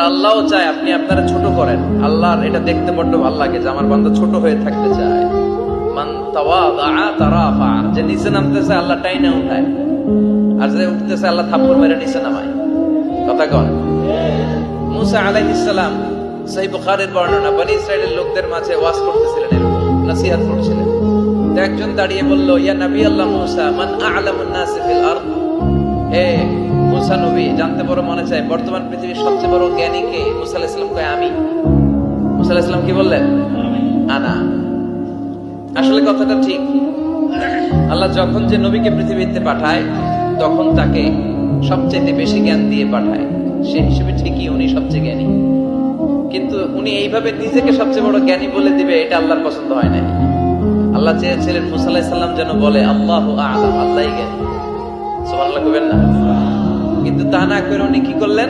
আর আল্লাহও চায় আপনি আপনারা ছোট করেন। আল্লাহর এটা দেখতে বড্ড ভালো লাগে যে আমার বান্দা ছোট হয়ে থাকতে চায়। মান তাওয়াদা তারাফা, যে নিচে নামতেছে আল্লাহ টাইনা উঠায়, আর যে উঠতেছে আল্লাহ থাপ্পড় মেরে নিচে নামায়। কথা কন। মুসা আলাইহিস সালাম, সহিহ বুখারীর বর্ণনা, বনি ইসরাইলের লোকদের মাঝে ওয়াজ করতেছিলেন, এরকম নসিহত করছিলেন। তো একজন দাঁড়িয়ে বলল, ইয়া নবী আল্লাহ মুসা, মান আ'লামুন নাস ফিল আরদ। হে মুসা নবী, জানতে বড় মনে চায় বর্তমান পৃথিবীর সবচেয়ে বড় জ্ঞানী কে? মুসা আলাইহিস সালাম কয় আমি। মুসা আলাইহিস সালাম কি বললেন? আনা। আসলে কথাটা ঠিক। আল্লাহ যখন যে নবীকে পৃথিবীতে পাঠায় তখন তাকে সবচেয়ে বেশি জ্ঞান দিয়ে পাঠায়, সেই হিসেবে ঠিকই উনি সবচেয়ে জ্ঞানী। কিন্তু উনি এইভাবে নিজেকে সবচেয়ে বড় জ্ঞানী বলে দিবে, এটা আল্লাহর পছন্দ হয় না। আল্লাহ চেয়েছিলেন মুসা আলাইহিস সালাম যেন বলে আল্লাহু আ'লাম, আল্লাহই জ্ঞানী। সুবহানাল্লাহ কইবেন না? কিন্তু তা না করে উনি কি করলেন?